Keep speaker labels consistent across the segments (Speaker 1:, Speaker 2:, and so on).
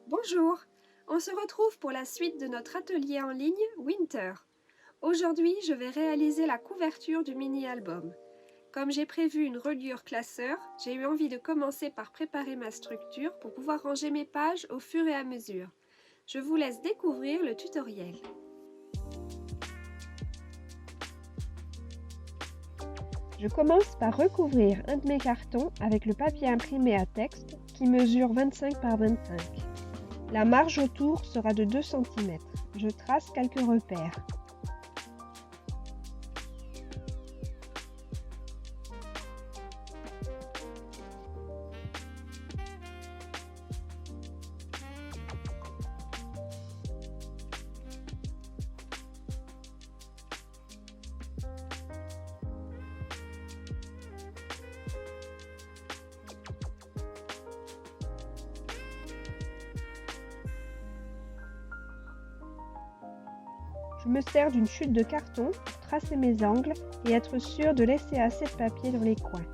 Speaker 1: Bonjour, on se retrouve pour la suite de notre atelier en ligne Winter. Aujourd'hui, je vais réaliser la couverture du mini-album. Comme j'ai prévu une reliure classeur, j'ai eu envie de commencer par préparer ma structure pour pouvoir ranger mes pages au fur et à mesure. Je vous laisse découvrir le tutoriel. Je commence par recouvrir un de mes cartons avec le papier imprimé à texte qui mesure 25 par 25. La marge autour sera de 2 cm. Je trace quelques repères. Je me sers d'une chute de carton pour tracer mes angles et être sûr de laisser assez de papier dans les coins.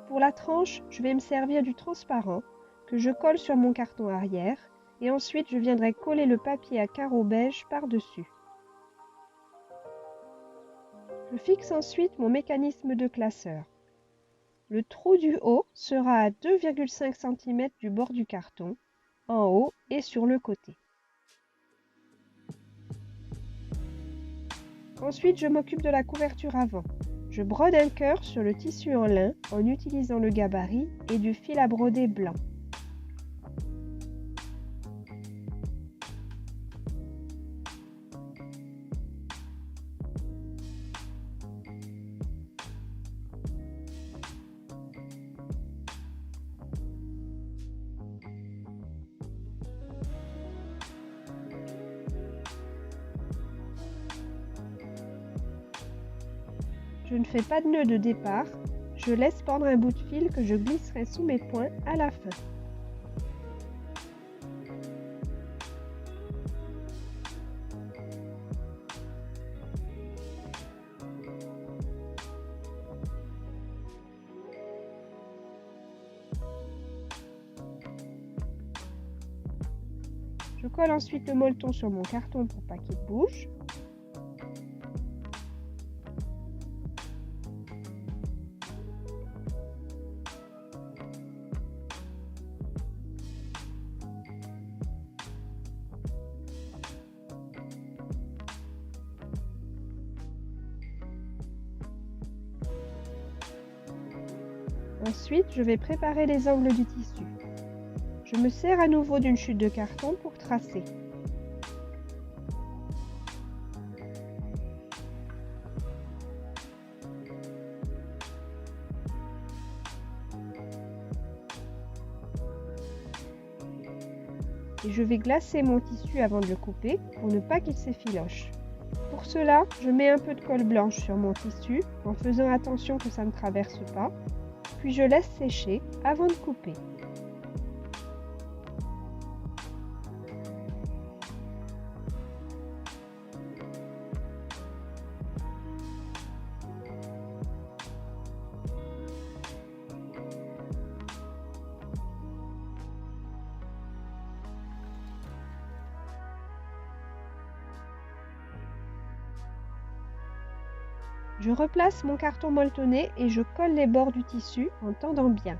Speaker 1: Pour la tranche, je vais me servir du transparent que je colle sur mon carton arrière et ensuite je viendrai coller le papier à carreaux beige par-dessus. Je fixe ensuite mon mécanisme de classeur. Le trou du haut sera à 2,5 cm du bord du carton, en haut et sur le côté. Ensuite, je m'occupe de la couverture avant. Je brode un cœur sur le tissu en lin en utilisant le gabarit et du fil à broder blanc. Je ne fais pas de nœud de départ, je laisse pendre un bout de fil que je glisserai sous mes points à la fin. Je colle ensuite le molleton sur mon carton pour pas qu'il bouge. Ensuite, je vais préparer les angles du tissu. Je me sers à nouveau d'une chute de carton pour tracer. Et je vais glacer mon tissu avant de le couper pour ne pas qu'il s'effiloche. Pour cela, je mets un peu de colle blanche sur mon tissu en faisant attention que ça ne traverse pas, puis je laisse sécher avant de couper. Je replace mon carton molletonné et je colle les bords du tissu en tendant bien.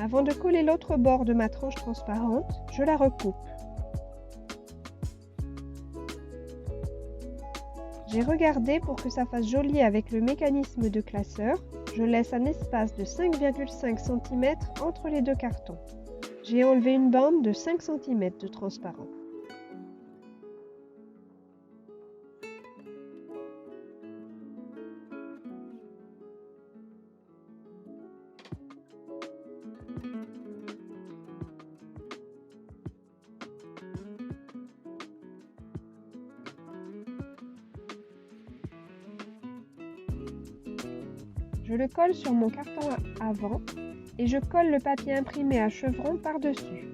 Speaker 1: Avant de coller l'autre bord de ma tranche transparente, je la recoupe. J'ai regardé pour que ça fasse joli avec le mécanisme de classeur. Je laisse un espace de 5,5 cm entre les deux cartons. J'ai enlevé une bande de 5 cm de transparent. Je le colle sur mon carton avant et je colle le papier imprimé à chevrons par-dessus.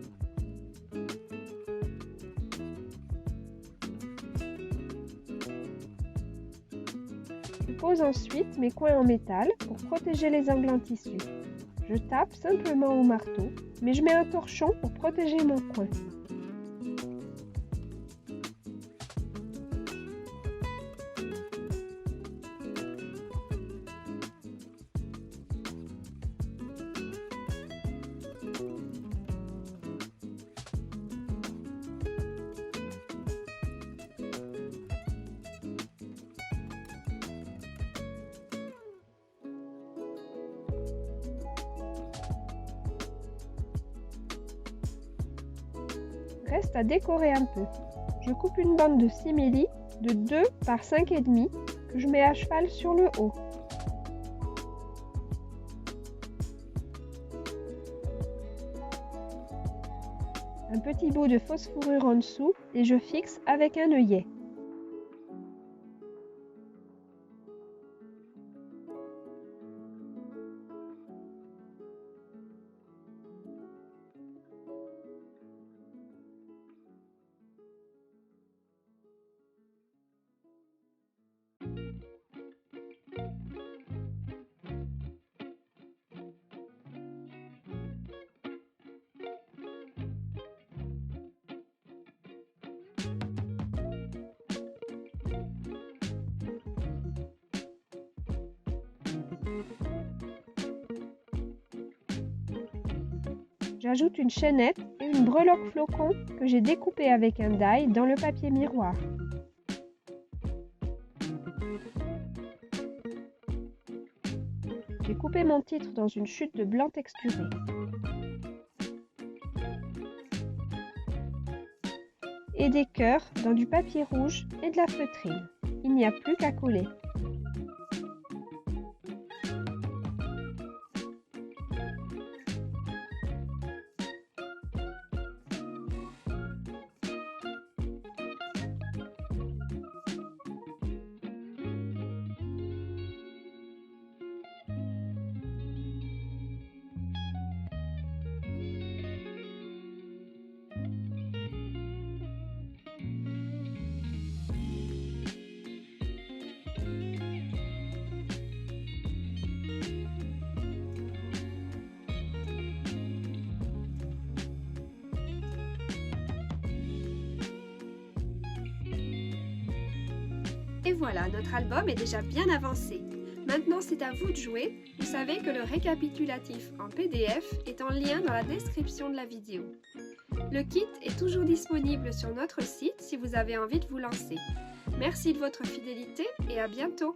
Speaker 1: Je pose ensuite mes coins en métal pour protéger les angles en tissu. Je tape simplement au marteau, mais je mets un torchon pour protéger mon coin. Reste à décorer un peu. Je coupe une bande de simili de 2 par 5,5 que je mets à cheval sur le haut. Un petit bout de fausse fourrure en dessous et je fixe avec un œillet. J'ajoute une chaînette et une breloque flocon que j'ai découpée avec un die dans le papier miroir. J'ai coupé mon titre dans une chute de blanc texturé. Et des cœurs dans du papier rouge et de la feutrine. Il n'y a plus qu'à coller. Et voilà, notre album est déjà bien avancé. Maintenant, c'est à vous de jouer. Vous savez que le récapitulatif en PDF est en lien dans la description de la vidéo. Le kit est toujours disponible sur notre site si vous avez envie de vous lancer. Merci de votre fidélité et à bientôt!